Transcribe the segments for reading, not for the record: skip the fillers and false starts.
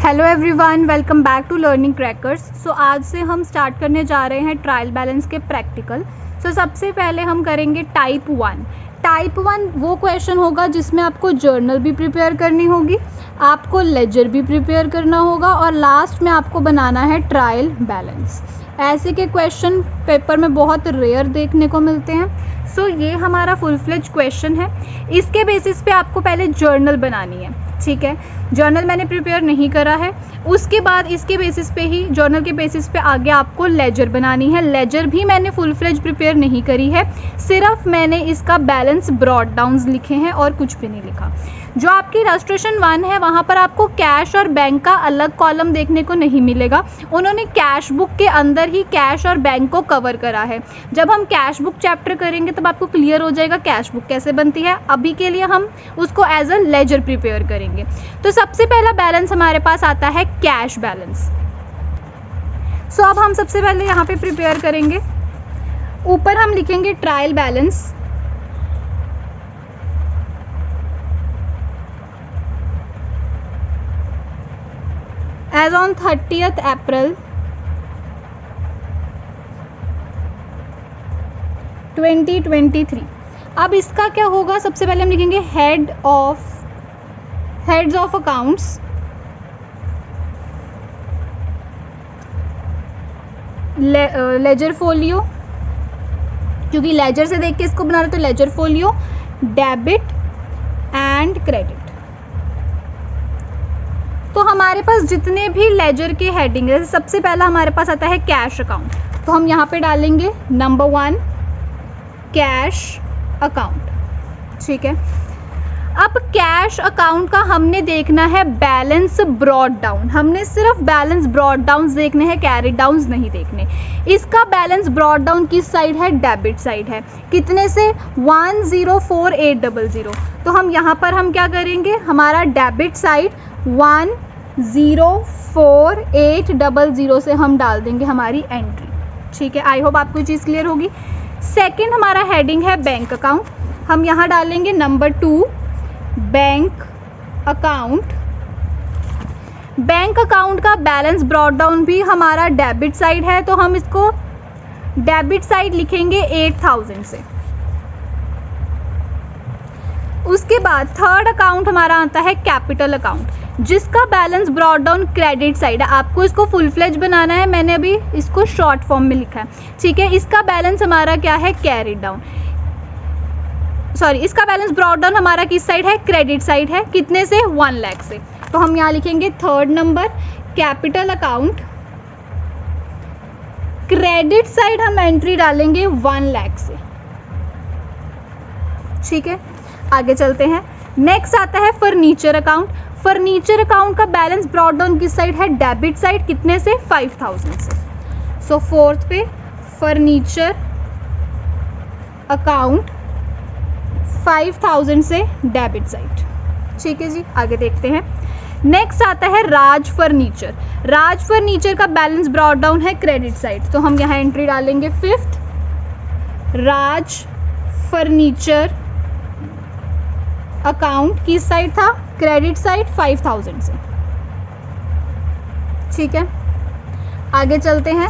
Hello everyone, welcome back to learning crackers. So आज से हम स्टार्ट करने जा रहे हैं ट्रायल बैलेंस के प्रैक्टिकल। सो सबसे पहले हम करेंगे टाइप 1। टाइप 1 वो क्वेश्चन होगा जिसमें आपको जर्नल भी प्रिपेयर करनी होगी, आपको लेजर भी प्रिपेयर करना होगा और लास्ट में आपको बनाना है ट्रायल बैलेंस। ऐसे के क्वेश्चन पेपर में बहुत रेयर देखने को मिलते हैं। सो ये हमारा फुल फ्लेज क्वेश्चन है। इसके बेसिस पे आपको पहले जर्नल बनानी है, ठीक है। जर्नल मैंने प्रिपेयर नहीं करा है, उसके बाद इसके बेसिस पे ही जर्नल के बेसिस पे आगे आपको लेजर बनानी है। लेजर भी मैंने फुल फ्लेज प्रिपेयर नहीं करी है, सिर्फ मैंने इसका बैलेंस ब्रॉड डाउन्स लिखे हैं और कुछ भी नहीं लिखा। जो आपकी रजिस्ट्रेशन 1 है वहाँ पर आपको कैश और बैंक का अलग कॉलम देखने को नहीं मिलेगा। उन्होंने कैश बुक के अंदर ही कैश और बैंक को कवर करा है। जब हम कैश बुक चैप्टर करेंगे तब आपको क्लियर हो जाएगा कैश बुक कैसे बनती है। अभी के लिए हम उसको एज अ लेजर प्रिपेयर करेंगे। तो सबसे पहला बैलेंस हमारे पास आता है कैश बैलेंस। सो अब हम सबसे पहले यहाँ पे प्रिपेयर करेंगे। ऊपर हम लिखेंगे trial balance. As on 30th April 2023। अब इसका क्या होगा, सबसे पहले हम लिखेंगे heads of accounts, ledger folio, क्योंकि लेजर से देख के इसको बना रहे तो ledger folio, debit and credit. तो हमारे पास जितने भी लेजर के हेडिंग है, सबसे पहला हमारे पास आता है कैश अकाउंट। तो हम यहाँ पे डालेंगे नंबर 1 कैश अकाउंट, ठीक है। अब कैश अकाउंट का हमने देखना है बैलेंस ब्रॉड डाउन। हमने सिर्फ बैलेंस ब्रॉड डाउन देखने हैं, कैरी डाउन नहीं देखने। इसका बैलेंस ब्रॉड डाउन किस साइड है, डेबिट साइड है। कितने से, 104800। तो हम यहाँ पर हम क्या करेंगे, हमारा डेबिट साइड 104800 से हम डाल देंगे हमारी एंट्री, ठीक है। आई होप आपको चीज़ क्लियर होगी। सेकंड हमारा हेडिंग है बैंक अकाउंट। हम यहाँ डालेंगे number 2 bank account. Bank account का बैलेंस ब्रॉड डाउन भी हमारा डेबिट साइड है, तो हम इसको डेबिट साइड लिखेंगे 8000 से। उसके बाद थर्ड अकाउंट हमारा आता है कैपिटल अकाउंट, जिसका balance brought down credit side है। आपको इसको फुल फ्लेज बनाना है, मैंने अभी इसको शॉर्ट फॉर्म में लिखा है, ठीक है। इसका बैलेंस हमारा क्या है, कैरिड डाउन, सॉरी इसका बैलेंस ब्रॉड डाउन हमारा किस साइड है, क्रेडिट साइड है। कितने से, 1 लाख से। तो हम यहाँ लिखेंगे third number capital account, credit side हम एंट्री डालेंगे 1 लाख से, ठीक है। आगे चलते हैं। नेक्स्ट आता है फर्नीचर अकाउंट। फर्नीचर अकाउंट का बैलेंस ब्रॉड डाउन किस साइड है, डेबिट साइड। कितने से, 5000 से। सो फोर्थ पे फर्नीचर अकाउंट 5000 से डेबिट साइड, ठीक है जी। आगे देखते हैं। नेक्स्ट आता है राज फर्नीचर। राज फर्नीचर का बैलेंस ब्रॉड डाउन है क्रेडिट साइड, तो हम यहाँ एंट्री डालेंगे 5th राज फर्नीचर अकाउंट किस साइड था, क्रेडिट साइड 5000 से, ठीक है। आगे चलते हैं।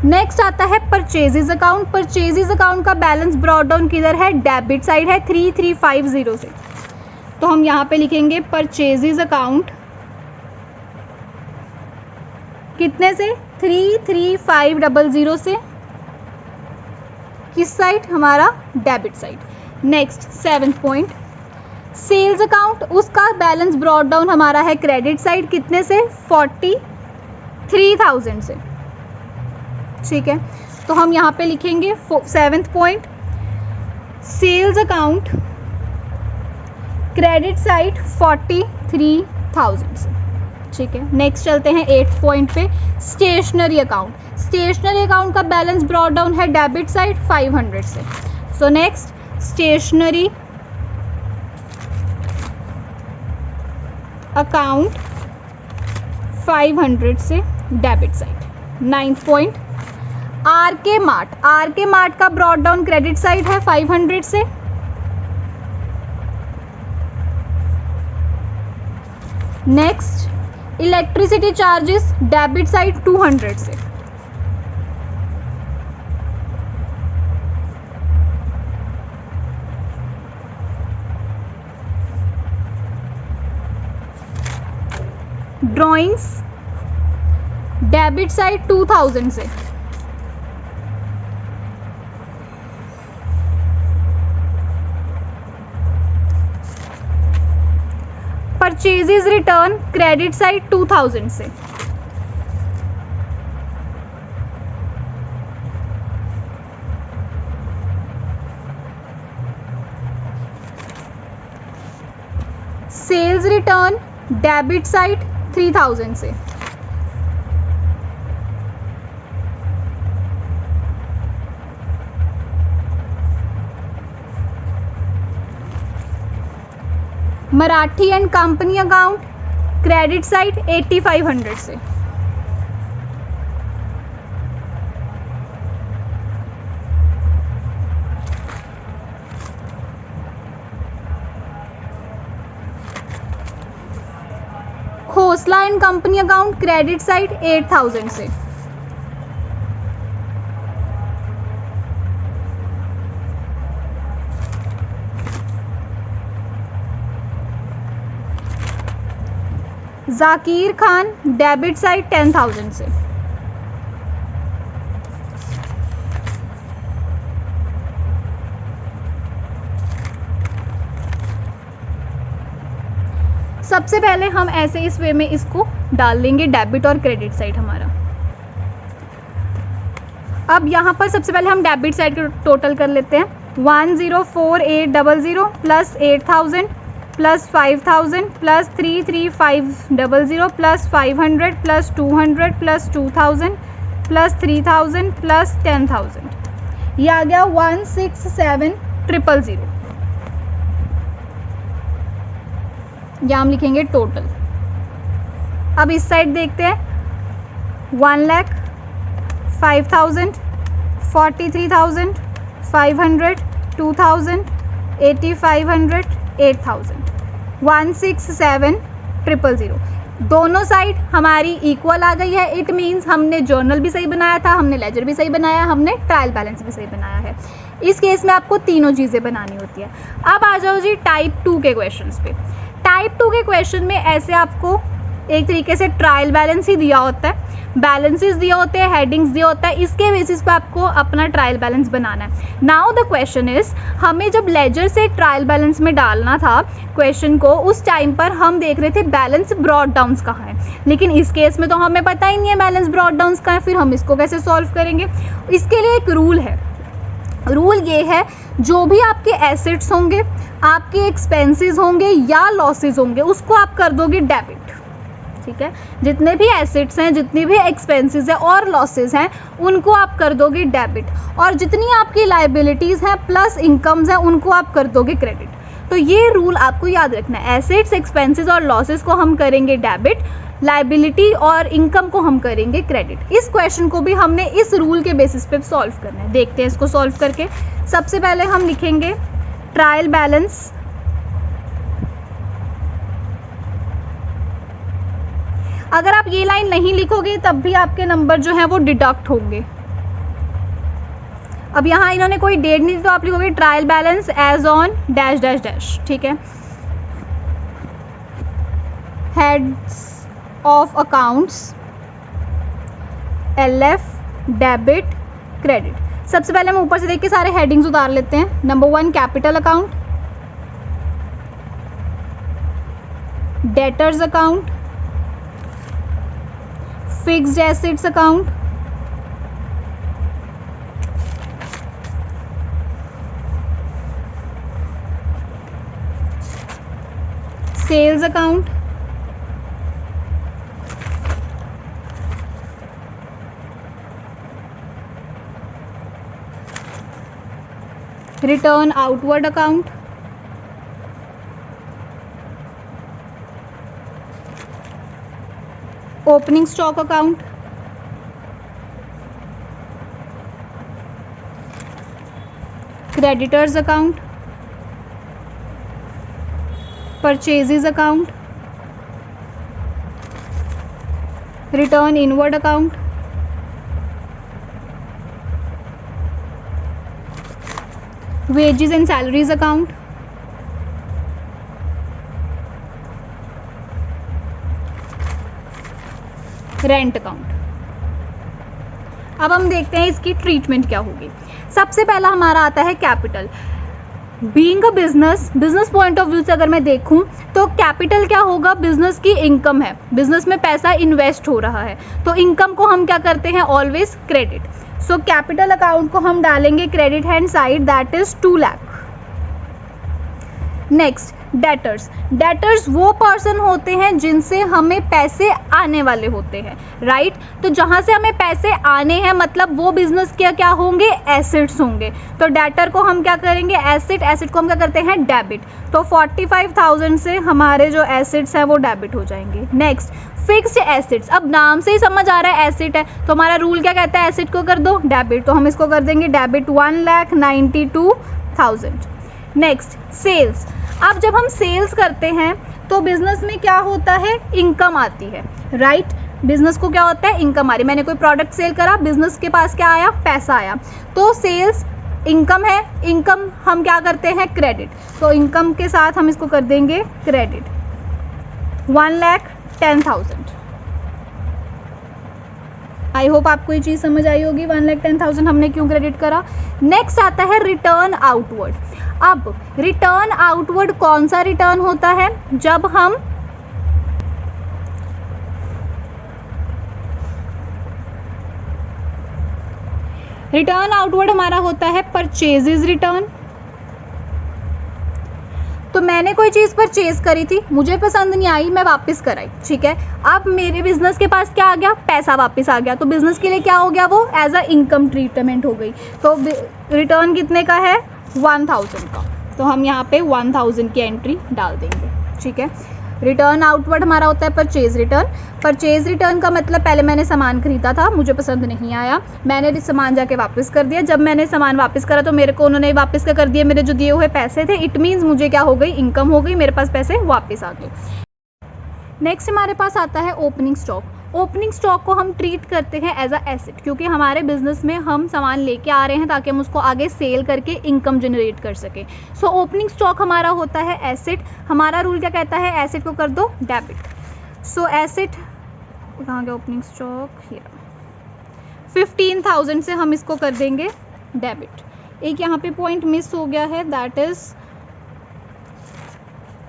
नेक्स्ट आता है परचेजेस अकाउंट। परचेजेस अकाउंट का बैलेंस ब्रॉड डाउन किधर है, डेबिट साइड है 3350 से। तो हम यहाँ पे लिखेंगे परचेजेस अकाउंट कितने से, 33500 से। किस साइड, हमारा debit side. Next 7th point sales account. उसका बैलेंस ब्रॉड डाउन हमारा है क्रेडिट साइड। कितने से, 43000 से, ठीक है। तो हम यहाँ पे लिखेंगे 7th point sales account credit side 43000 से, ठीक है। नेक्स्ट चलते हैं 8th पॉइंट पे स्टेशनरी अकाउंट। स्टेशनरी अकाउंट का बैलेंस ब्रॉड डाउन है डेबिट साइड 500 से। सो नेक्स्ट स्टेशनरी अकाउंट 500 से debit side. 9th point RK mart. RK mart का ब्रॉड डाउन क्रेडिट साइड है 500 से। Next electricity charges debit side 200 से। Drawings debit side 2000 से। Purchases return credit side 2000 से। Sales return debit side 3000 से। Marathi and company account credit side 8500 से। Khosla and company account credit side 8000 से। Zakir Khan debit side 10,000 से। सबसे पहले हम ऐसे इस वे में इसको डाल देंगे डेबिट और क्रेडिट साइड हमारा। अब यहाँ पर सबसे पहले हम डेबिट साइड का टोटल कर लेते हैं। 104800 plus 8000 plus 5000 plus 33500 plus 500 plus 200 plus 2000 plus 3000 plus 10000, ये आ गया 167000। यहाँ हम लिखेंगे टोटल। अब इस साइड देखते हैं 1,00,000 5,000 43,000 500 2,000 8,500 8,000 167000। दोनों साइड हमारी इक्वल आ गई है। इट मीन्स हमने जर्नल भी सही बनाया था, हमने लेजर भी सही बनाया, हमने ट्रायल बैलेंस भी सही बनाया है। इस केस में आपको तीनों चीज़ें बनानी होती है। अब आ जाओ जी टाइप 2 के क्वेश्चंस पे। टाइप 2 के क्वेश्चन में ऐसे आपको एक तरीके से ट्रायल बैलेंस ही दिया होता है, बैलेंसेस दिए होते हैं, हेडिंग्स दिया होता है, इसके बेसिस पे आपको अपना ट्रायल बैलेंस बनाना है। नाउ द क्वेश्चन इज, हमें जब लेजर से ट्रायल बैलेंस में डालना था क्वेश्चन को, उस टाइम पर हम देख रहे थे बैलेंस ब्रॉड डाउन्स कहाँ है, लेकिन इस केस में तो हमें पता ही नहीं है बैलेंस ब्रॉड डाउन्स कहाँ है, फिर हम इसको कैसे सॉल्व करेंगे। इसके लिए एक रूल है। रूल ये है, जो भी आपके एसेट्स होंगे, आपके एक्सपेंसेस होंगे या लॉसेस होंगे, उसको आप कर दोगे डेबिट। ठीक है, जितने भी एसेट्स हैं, जितनी भी एक्सपेंसेस हैं और लॉसेस हैं, उनको आप कर दोगे डेबिट, और जितनी आपकी लाइबिलिटीज़ हैं प्लस इनकम्स हैं, उनको आप कर दोगे क्रेडिट। तो ये रूल आपको याद रखना है। एसेट्स, एक्सपेंसेस और लॉसेस को हम करेंगे डेबिट, लाइबिलिटी और इनकम को हम करेंगे क्रेडिट। इस क्वेश्चन को भी हमने इस रूल के बेसिस पे सॉल्व करना है। देखते हैं इसको सॉल्व करके। सबसे पहले हम लिखेंगे ट्रायल बैलेंस। अगर आप ये लाइन नहीं लिखोगे तब भी आपके नंबर जो है वो डिडक्ट होंगे। अब यहाँ इन्होंने कोई डेट नहीं दी तो आप लिखोगे trial balance as on dash dash dash. ठीक है, heads of accounts LF debit credit. सबसे पहले हम ऊपर से देख के सारे हेडिंग्स उतार लेते हैं। Number 1 capital account, debtors account, fixed assets account, sales account, return outward account, opening stock account, creditors account, purchases account, return inward account, wages and salaries account, rent account. अब हम देखते हैं इसकी ट्रीटमेंट क्या होगी। सबसे पहला हमारा आता है capital. Being a business point of view से अगर मैं देखूं तो कैपिटल क्या होगा, बिजनेस की इनकम है, बिजनेस में पैसा इन्वेस्ट हो रहा है, तो इनकम को हम क्या करते हैं, always credit. So capital account को हम डालेंगे credit hand side, that is 2 lakh. Next debtors वो पर्सन होते हैं जिनसे हमें पैसे आने वाले होते हैं, राइट। तो जहां से हमें पैसे आने हैं मतलब वो बिजनेस के क्या होंगे, एसेट्स होंगे। तो डेटर को हम क्या करेंगे, एसेट को हम क्या करते हैं, डेबिट। तो 45,000 से हमारे जो एसेट्स हैं वो डेबिट हो जाएंगे। नेक्स्ट फिक्स्ड एसेट्स, अब नाम से ही समझ आ रहा है एसेट है, तो हमारा रूल क्या कहता है, एसेट को कर दो डेबिट, तो हम इसको कर देंगे डेबिट 1,92,000। नेक्स्ट सेल्स, अब जब हम सेल्स करते हैं तो बिजनेस में क्या होता है, इनकम आती है, राइट। बिजनेस को क्या होता है, इनकम आ रही, मैंने कोई प्रोडक्ट सेल करा, बिजनेस के पास क्या आया, पैसा आया, तो सेल्स इनकम है, इनकम हम क्या करते हैं, क्रेडिट। तो इनकम के साथ हम इसको कर देंगे क्रेडिट 1,10,000। आई होप आपको ये चीज समझ आई होगी, 1,10,000 हमने क्यों क्रेडिट करा। नेक्स्ट आता है रिटर्न आउटवर्ड। अब रिटर्न आउटवर्ड कौन सा रिटर्न होता है, जब हम रिटर्न आउटवर्ड हमारा होता है परचेजेस रिटर्न। तो मैंने कोई चीज परचेज करी थी, मुझे पसंद नहीं आई, मैं वापस कराई, ठीक है। अब मेरे बिजनेस के पास क्या आ गया, पैसा वापस आ गया, तो बिजनेस के लिए क्या हो गया, वो एज अ इनकम ट्रीटमेंट हो गई। तो रिटर्न कितने का है, 1,000 का, तो हम यहाँ पे 1,000 की एंट्री डाल देंगे, ठीक है। रिटर्न आउटवर्ड हमारा होता है परचेज रिटर्न का मतलब पहले मैंने सामान खरीदा था, मुझे पसंद नहीं आया, मैंने सामान जाके वापस कर दिया, जब मैंने सामान वापस करा तो मेरे को उन्होंने वापस क्या कर दिया, मेरे जो दिए हुए पैसे थे, इट मीन्स मुझे क्या हो गई, इनकम हो गई, मेरे पास पैसे वापस आ गए। नेक्स्ट हमारे पास आता है ओपनिंग स्टॉक। ओपनिंग स्टॉक को हम ट्रीट करते हैं एज अ एसेट, क्योंकि हमारे बिजनेस में हम सामान लेके आ रहे हैं ताकि हम उसको आगे सेल करके इनकम जनरेट कर सकें। सो ओपनिंग स्टॉक हमारा होता है एसेट। हमारा रूल क्या कहता है, एसेट को कर दो डेबिट। सो एसेट कहाँ गया, ओपनिंग स्टॉक हियर, 15,000 से हम इसको कर देंगे डेबिट। एक यहाँ पे पॉइंट मिस हो गया है, दैट इज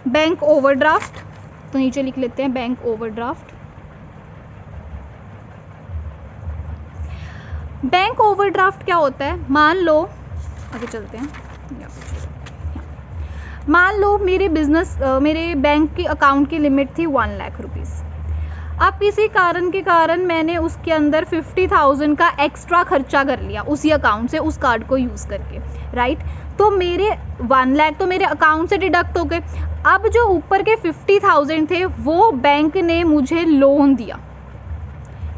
बैंक ओवरड्राफ्ट, तो नीचे लिख लेते हैं बैंक ओवरड्राफ्ट। बैंक ओवरड्राफ्ट क्या होता है, मान लो, आगे चलते हैं, मान लो मेरे बैंक की अकाउंट की लिमिट थी 1 लाख रुपीस। अब किसी कारण के कारण मैंने उसके अंदर 50,000 का एक्स्ट्रा खर्चा कर लिया उसी अकाउंट से, उस कार्ड को यूज करके, राइट। तो मेरे 1 लाख तो मेरे अकाउंट से डिडक्ट हो गए। अब जो ऊपर के 50,000 थे वो बैंक ने मुझे लोन दिया,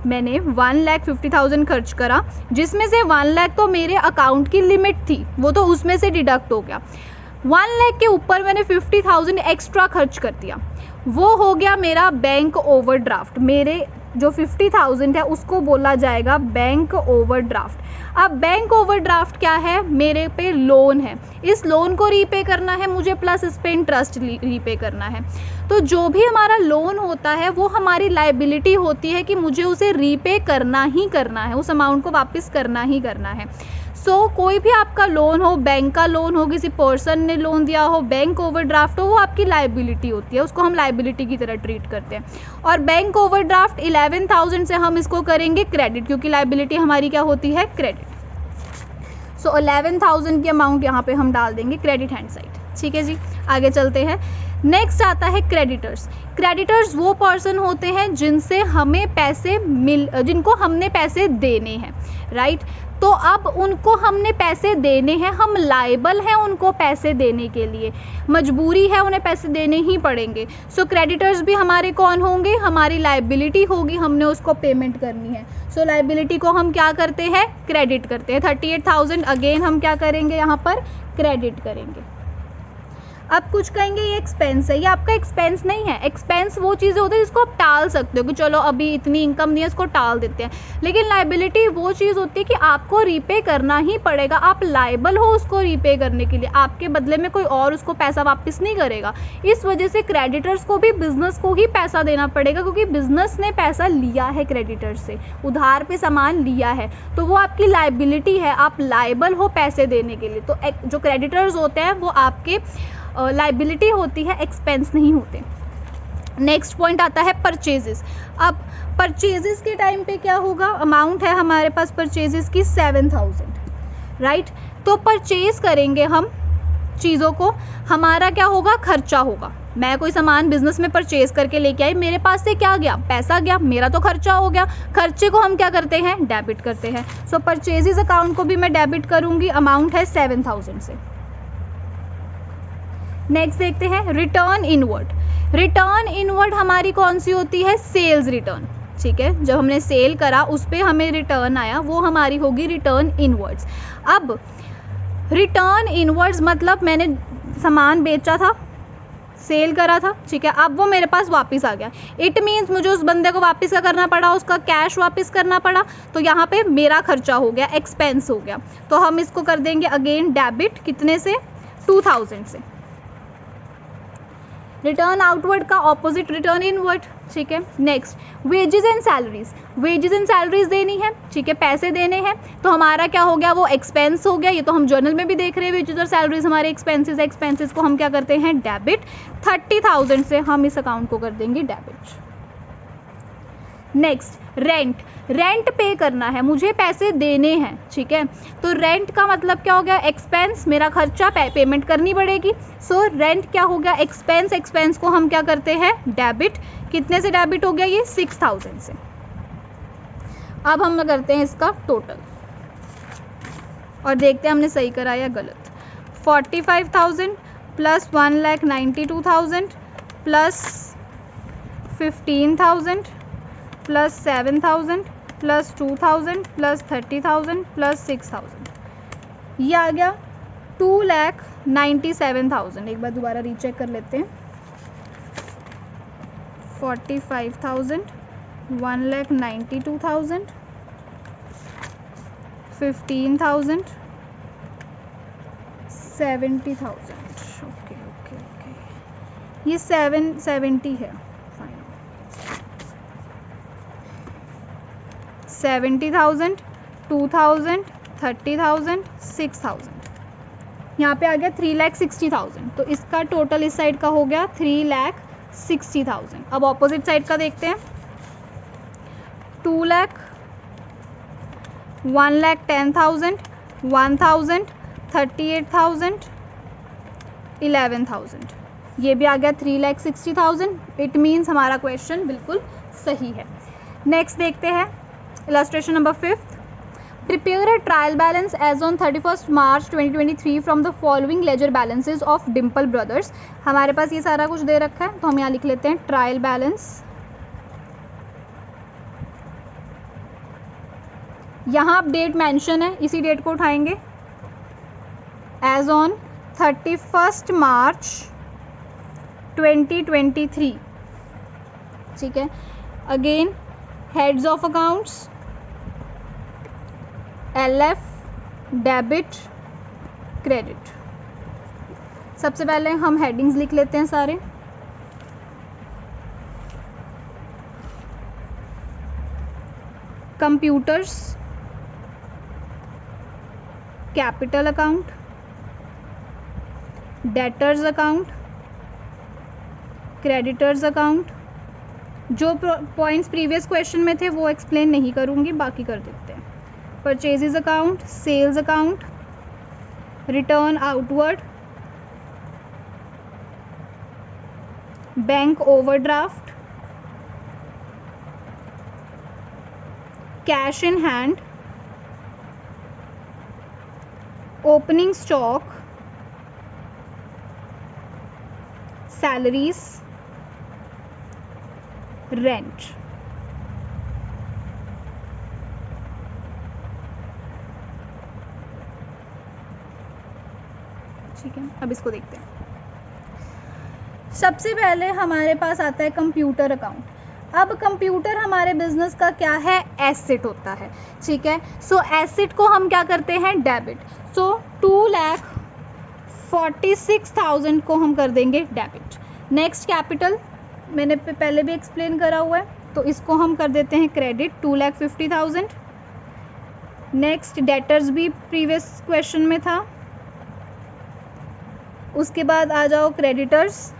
मैंने 1,50,000 खर्च करा, जिसमें से 1 लाख तो मेरे अकाउंट की लिमिट थी, वो तो उसमें से डिडक्ट हो गया। 1 लाख के ऊपर मैंने 50,000 एक्स्ट्रा खर्च कर दिया, वो हो गया मेरा बैंक ओवरड्राफ्ट। मेरे जो 50,000 है उसको बोला जाएगा बैंक ओवरड्राफ्ट। अब बैंक ओवरड्राफ्ट क्या है, मेरे पे लोन है, इस लोन को रीपे करना है मुझे, प्लस इस पे इंटरेस्ट रीपे करना है। तो जो भी हमारा लोन होता है वो हमारी लायबिलिटी होती है कि मुझे उसे रीपे करना ही करना है, उस अमाउंट को वापस करना ही करना है। कोई भी आपका लोन हो, बैंक का लोन हो, किसी पर्सन ने लोन दिया हो, बैंक ओवरड्राफ्ट हो, वो आपकी लायबिलिटी होती है, उसको हम लायबिलिटी की तरह ट्रीट करते हैं। और बैंक ओवरड्राफ्ट 11,000 से हम इसको करेंगे क्रेडिट, क्योंकि लायबिलिटी हमारी क्या होती है, क्रेडिट। 11,000 की अमाउंट यहाँ पे हम डाल देंगे क्रेडिट हैंड साइड, ठीक है जी। आगे चलते हैं। नेक्स्ट आता है क्रेडिटर्स वो पर्सन होते हैं जिनसे हमें जिनको हमने पैसे देने हैं, राइट। तो अब उनको हमने पैसे देने हैं, हम लायबल हैं उनको पैसे देने के लिए, मजबूरी है, उन्हें पैसे देने ही पड़ेंगे। क्रेडिटर्स भी हमारे कौन होंगे, हमारी लायबिलिटी होगी, हमने उसको पेमेंट करनी है। लायबिलिटी को हम क्या करते हैं, क्रेडिट करते हैं। 38,000 अगेन हम क्या करेंगे, यहाँ पर क्रेडिट करेंगे। अब कुछ कहेंगे ये एक्सपेंस है, ये आपका एक्सपेंस नहीं है। एक्सपेंस वो चीज़ें होती है जिसको आप टाल सकते हो कि चलो अभी इतनी इनकम नहीं है, इसको टाल देते हैं। लेकिन लाइबिलिटी वो चीज़ होती है कि आपको रीपे करना ही पड़ेगा, आप लाइबल हो उसको रीपे करने के लिए, आपके बदले में कोई और उसको पैसा वापस नहीं करेगा। इस वजह से क्रेडिटर्स को भी बिजनेस को ही पैसा देना पड़ेगा, क्योंकि बिजनेस ने पैसा लिया है क्रेडिटर से, उधार पे सामान लिया है, तो वो आपकी लाइबिलिटी है, आप लाइबल हो पैसे देने के लिए। तो जो क्रेडिटर्स होते हैं वो आपके लाइबिलिटी होती है, एक्सपेंस नहीं होते। नेक्स्ट पॉइंट आता है परचेजेस। अब परचेजेस के टाइम पे क्या होगा, अमाउंट है हमारे पास परचेजेस की 7000, राइट। तो परचेज करेंगे हम चीज़ों को, हमारा क्या होगा, खर्चा होगा। मैं कोई सामान बिजनेस में परचेज करके लेके आई, मेरे पास से क्या गया, पैसा गया, मेरा तो खर्चा हो गया। खर्चे को हम क्या करते हैं, डेबिट करते हैं। सो परचेजेस अकाउंट को भी मैं डेबिट करूंगी, अमाउंट है 7000 से। नेक्स्ट देखते हैं रिटर्न इनवर्ड। रिटर्न इनवर्ड हमारी कौन सी होती है, सेल्स रिटर्न, ठीक है। जब हमने सेल करा उस पर हमें रिटर्न आया, वो हमारी होगी रिटर्न इनवर्ड्स। अब रिटर्न इनवर्ड्स मतलब मैंने सामान बेचा था, सेल करा था, ठीक है, अब वो मेरे पास वापस आ गया। इट मीन्स मुझे उस बंदे को वापस क्या करना पड़ा, उसका कैश वापस करना पड़ा। तो यहाँ पे मेरा खर्चा हो गया, एक्सपेंस हो गया। तो हम इसको कर देंगे अगेन डेबिट, कितने से, 2000 से। रिटर्न आउटवर्ड का ऑपोजिट रिटर्न इनवर्ड, ठीक है। Next wages and salaries. Wages and salaries देनी है, ठीक है, पैसे देने हैं, तो हमारा क्या हो गया, वो एक्सपेंस हो गया। ये तो हम जर्नल में भी देख रहे हैं, वेजेस और सैलरीज हमारे एक्सपेंसेस। एक्सपेंसेस को हम क्या करते हैं, डेबिट। 30,000 से हम इस अकाउंट को कर देंगे डेबिट। Next rent. रेंट पे करना है, मुझे पैसे देने हैं, ठीक है। तो रेंट का मतलब क्या हो गया, एक्सपेंस, मेरा खर्चा, पेमेंट करनी पड़ेगी। सो रेंट क्या हो गया, एक्सपेंस। एक्सपेंस को हम क्या करते हैं, डेबिट। कितने से डेबिट हो गया, ये 6000 से। अब हम करते हैं इसका टोटल और देखते हैं हमने सही करा या गलत। 45,000 plus 1,92,000 plus 15,000 plus 7,000 plus 2,000 plus 30,000 plus 6,000, ये आ गया 2,97,000। एक बार दोबारा रीचेक कर लेते हैं। 45,000, 1,92,000, 15,000, 70,000। ओके, ये 770 है। 70,000, 2,000, 30,000, 6,000, यहाँ पे आ गया 3,60,000। तो इसका टोटल इस साइड का हो गया 3,60,000। अब ऑपोजिट साइड का देखते हैं। 2 लाख, 1,10,000, 1,000, 38,000, 11,000, ये भी आ गया 3,60,000। इट मीन्स हमारा क्वेश्चन बिल्कुल सही है। नेक्स्ट देखते हैं illustration number 5th. Prepare a trial balance as on 31st March 2023 from the following ledger balances of Dimple Brothers. हमारे पास ये सारा कुछ दे रखा है, तो हम यहाँ लिख लेते हैं ट्रायल बैलेंस। यहाँ अब डेट मेंशन है, इसी डेट को उठाएंगे। एज ऑन 31st March 2023, ठीक है। Again heads of accounts, LF, debit, credit. सबसे पहले हम हेडिंग्स लिख लेते हैं सारे। Computers, capital account, debtors account, creditors account. जो पॉइंट्स प्रीवियस क्वेश्चन में थे वो एक्सप्लेन नहीं करूंगी, बाकी कर देते हैं। Purchases account, sales account, return outward, bank overdraft, cash in hand, opening stock, salaries, rent. ठीक है, अब इसको देखते हैं। सबसे पहले हमारे पास आता है कंप्यूटर अकाउंट। अब कंप्यूटर हमारे बिजनेस का क्या है, एसेट होता है, ठीक है। सो एसेट को हम क्या करते हैं, डेबिट। सो 2,46,000 को हम कर देंगे डेबिट। नेक्स्ट कैपिटल मैंने पहले भी एक्सप्लेन करा हुआ है, तो इसको हम कर देते हैं क्रेडिट 2,50,000। नेक्स्ट डेटर्स भी प्रीवियस क्वेश्चन में था। उसके बाद आ जाओ क्रेडिटर्स,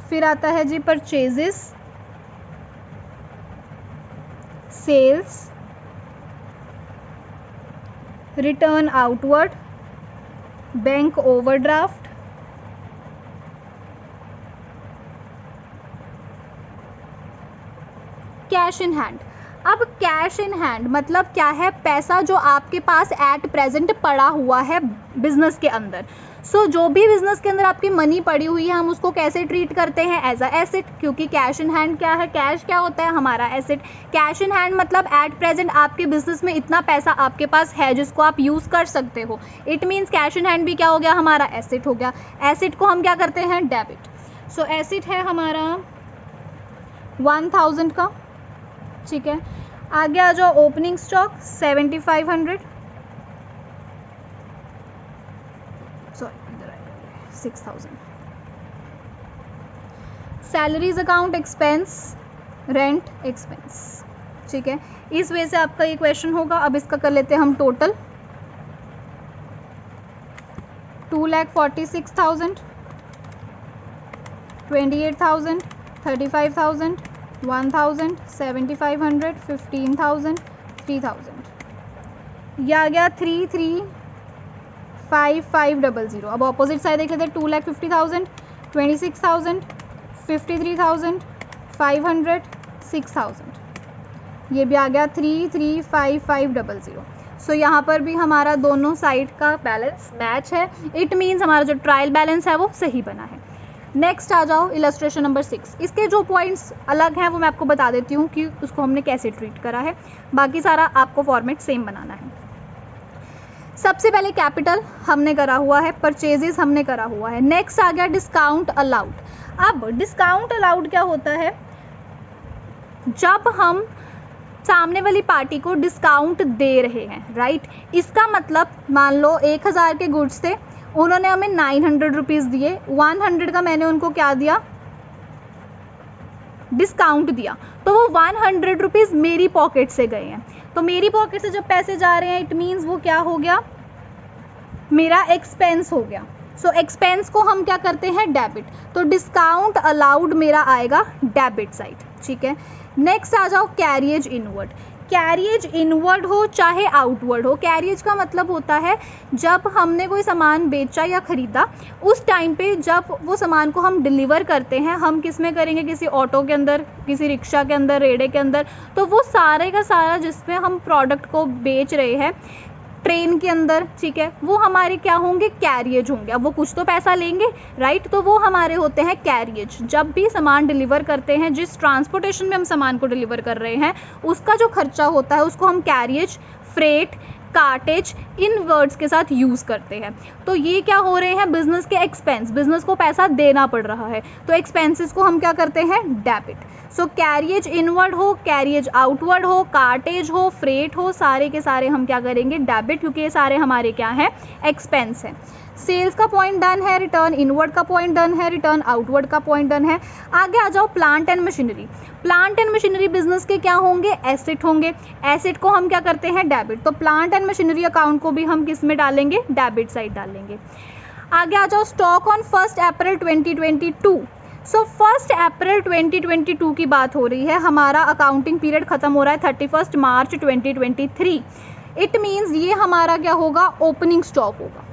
फिर आता है जी purchases, sales, return outward, bank overdraft, cash in hand. अब कैश इन हैंड मतलब क्या है, पैसा जो आपके पास एट प्रेजेंट पड़ा हुआ है बिजनेस के अंदर। सो जो भी बिजनेस के अंदर आपकी मनी पड़ी हुई है हम उसको कैसे ट्रीट करते हैं, एज अ एसेट, क्योंकि कैश इन हैंड क्या है, कैश क्या होता है, हमारा एसेट। कैश इन हैंड मतलब एट प्रेजेंट आपके बिजनेस में इतना पैसा आपके पास है जिसको आप यूज कर सकते हो। It means cash in hand भी क्या हो गया, हमारा एसेट हो गया। एसेट को हम क्या करते हैं, डेबिट। सो एसेट है हमारा 1,000 का, ठीक है। आगे आ जाओ opening stock 7,500, sorry 6,000। Salaries account expense, rent expense, ठीक है। इस वजह से आपका ये क्वेश्चन होगा। अब इसका कर लेते हैं हम टोटल। 2,46,000, 28,000, 35,000, 1,000, 7,500, 15,000, 3,000। यह आ गया 3,355,000। अब ऑपोजिट साइड देख लेते हैं। 2,50,000, 26,000, 53,000, 500, 6,000। ये भी आ गया 3,355,000। सो यहाँ पर भी हमारा दोनों साइड का बैलेंस मैच है। इट मीन्स हमारा जो ट्रायल बैलेंस है वो सही बना है। नेक्स्ट आ जाओ इलस्ट्रेशन नंबर 6। इसके जो पॉइंट्स अलग हैं वो मैं आपको बता देती हूँ कि उसको हमने कैसे ट्रीट करा है। बाकी सारा आपको फॉर्मेट सेम बनाना है। सबसे पहले कैपिटल हमने करा हुआ है, परचेजेस हमने करा हुआ है। नेक्स्ट आ गया डिस्काउंट अलाउड। अब डिस्काउंट अलाउड क्या होता है, जब हम सामने वाली पार्टी को डिस्काउंट दे रहे हैं, राइट। इसका मतलब मान लो 1,000 के गुड्स थे, उन्होंने हमें 900 रुपीज़ दिए, 100 का मैंने उनको क्या दिया, डिस्काउंट दिया, तो वो 100 रुपीज़ मेरी पॉकेट से गए हैं। तो मेरी पॉकेट से जब पैसे जा रहे हैं इट मीन्स वो क्या हो गया, मेरा एक्सपेंस हो गया। सो एक्सपेंस को हम क्या करते हैं, डेबिट। तो डिस्काउंट अलाउड मेरा आएगा डेबिट साइड, ठीक है। नेक्स्ट आ जाओ कैरिएज इनवर्ड। कैरिएज इनवर्ड हो चाहे आउटवर्ड हो, कैरिएज का मतलब होता है जब हमने कोई सामान बेचा या ख़रीदा, उस टाइम पे जब वो सामान को हम डिलीवर करते हैं, हम किस में करेंगे, किसी ऑटो के अंदर, किसी रिक्शा के अंदर, रेड़े के अंदर, तो वो सारे का सारा जिसमें हम प्रोडक्ट को बेच रहे हैं, ट्रेन के अंदर, ठीक है, वो हमारे क्या होंगे, कैरिएज होंगे। अब वो कुछ तो पैसा लेंगे, राइट, तो वो हमारे होते हैं कैरिएज। जब भी सामान डिलीवर करते हैं, जिस ट्रांसपोर्टेशन में हम सामान को डिलीवर कर रहे हैं उसका जो खर्चा होता है उसको हम कैरिएज, फ्रेट, कार्टेज इन वर्ड्स के साथ यूज़ करते हैं। तो ये क्या हो रहे हैं, बिजनेस के एक्सपेंस, बिजनेस को पैसा देना पड़ रहा है, तो एक्सपेंसेस को हम क्या करते हैं, डेबिट। सो कैरिएज इनवर्ड हो, कैरिएज आउटवर्ड हो, कार्टेज हो, फ्रेट हो, सारे के सारे हम क्या करेंगे, डेबिट, क्योंकि ये सारे हमारे क्या हैं, एक्सपेंस हैं। सेल्स का पॉइंट डन है, रिटर्न इनवर्ड का पॉइंट डन है, रिटर्न आउटवर्ड का पॉइंट डन है। आगे आ जाओ plant and machinery. Plant and machinery business के क्या होंगे, एसेट होंगे। एसेट को हम क्या करते हैं, डेबिट। तो प्लांट एंड मशीनरी अकाउंट को भी हम किस में डालेंगे, डेबिट साइड डालेंगे। आगे आ जाओ स्टॉक ऑन 1 अप्रैल 2022। सो 1 अप्रैल 2022 की बात हो रही है, हमारा अकाउंटिंग पीरियड खत्म हो रहा है 31 मार्च 2023। इट मीन्स ये हमारा क्या होगा, ओपनिंग स्टॉक होगा।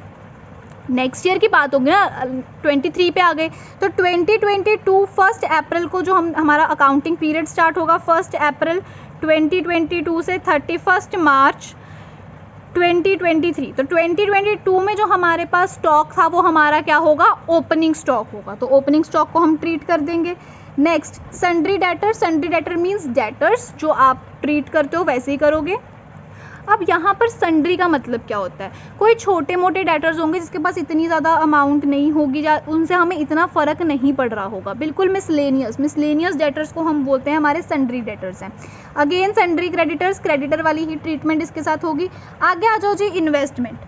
नेक्स्ट ईयर की बात होगी ना, 23 पे आ गए, तो 2022 1 अप्रैल को जो हमारा अकाउंटिंग पीरियड स्टार्ट होगा 1 अप्रैल 2022 से 31 मार्च 2023। तो 2022 में जो हमारे पास स्टॉक था वो हमारा क्या होगा, ओपनिंग स्टॉक होगा। तो ओपनिंग स्टॉक को हम ट्रीट कर देंगे। Next sundry debtor. Sundry debtor means debtors, जो आप ट्रीट करते हो वैसे ही करोगे। अब यहाँ पर सन्ड्री का मतलब क्या होता है, कोई छोटे मोटे डेटर्स होंगे जिसके पास इतनी ज़्यादा अमाउंट नहीं होगी या उनसे हमें इतना फ़र्क नहीं पड़ रहा होगा, बिल्कुल मिसलेनियस डेटर्स को हम बोलते हैं हमारे सन्ड्री डेटर्स हैं। अगेन सन्ड्री क्रेडिटर्स, क्रेडिटर वाली ही ट्रीटमेंट इसके साथ होगी। आगे आ जाओ जी इन्वेस्टमेंट।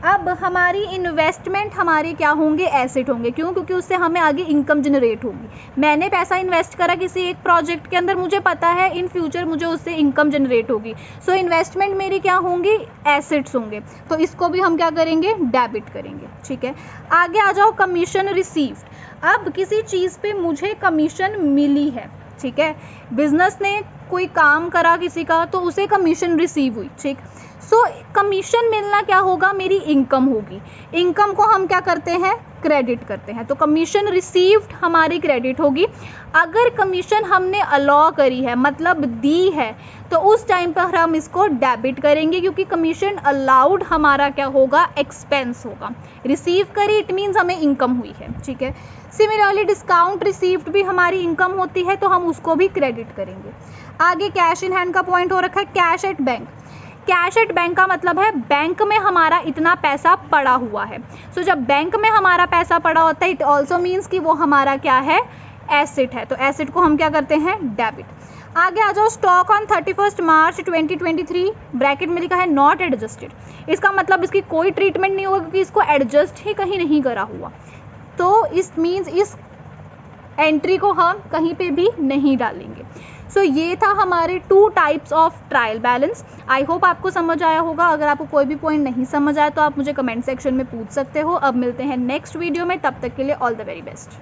अब हमारी इन्वेस्टमेंट हमारे क्या होंगे, एसेट होंगे। क्यों? क्योंकि उससे हमें आगे इनकम जनरेट होगी। मैंने पैसा इन्वेस्ट करा किसी एक प्रोजेक्ट के अंदर, मुझे पता है इन फ्यूचर मुझे उससे इनकम जनरेट होगी। सो इन्वेस्टमेंट मेरी क्या होंगी, एसेट्स होंगे। तो इसको भी हम क्या करेंगे, डेबिट करेंगे। ठीक है, आगे आ जाओ कमीशन रिसीव्ड। अब किसी चीज़ पे मुझे कमीशन मिली है, ठीक है, बिजनेस ने कोई काम करा किसी का तो उसे कमीशन रिसीव हुई। ठीक, सो कमीशन मिलना क्या होगा, मेरी इनकम होगी। इनकम को हम क्या करते हैं, क्रेडिट करते हैं। तो कमीशन रिसीव्ड हमारी क्रेडिट होगी। अगर कमीशन हमने अलाउ करी है, मतलब दी है, तो उस टाइम पर हम इसको डेबिट करेंगे, क्योंकि कमीशन अलाउड हमारा क्या होगा, एक्सपेंस होगा। रिसीव करी इट मीन्स हमें इनकम हुई है। ठीक है, सिमिलरली डिस्काउंट रिसीव्ड भी हमारी इनकम होती है, तो हम उसको भी क्रेडिट करेंगे। आगे कैश इन हैंड का पॉइंट हो रखा है, cash at bank. Cash at bank का मतलब है बैंक में हमारा इतना पैसा पड़ा हुआ है। सो जब बैंक में हमारा पैसा पड़ा होता है, इट ऑल्सो मीन्स कि वो हमारा क्या है, एसेट है। तो एसेट को हम क्या करते हैं, डेबिट। आगे आ जाओ स्टॉक ऑन 31 मार्च 2023, ब्रैकेट में लिखा है नॉट एडजस्टेड। इसका मतलब इसकी कोई ट्रीटमेंट नहीं होगा, क्योंकि इसको एडजस्ट ही कहीं नहीं करा हुआ। तो इस मीन्स इस एंट्री को हम कहीं पे भी नहीं डालेंगे। सो ये था हमारे 2 types of trial balance. I hope आपको समझ आया होगा। अगर आपको कोई भी पॉइंट नहीं समझ आया तो आप मुझे कमेंट सेक्शन में पूछ सकते हो। अब मिलते हैं नेक्स्ट वीडियो में, तब तक के लिए ऑल द वेरी बेस्ट।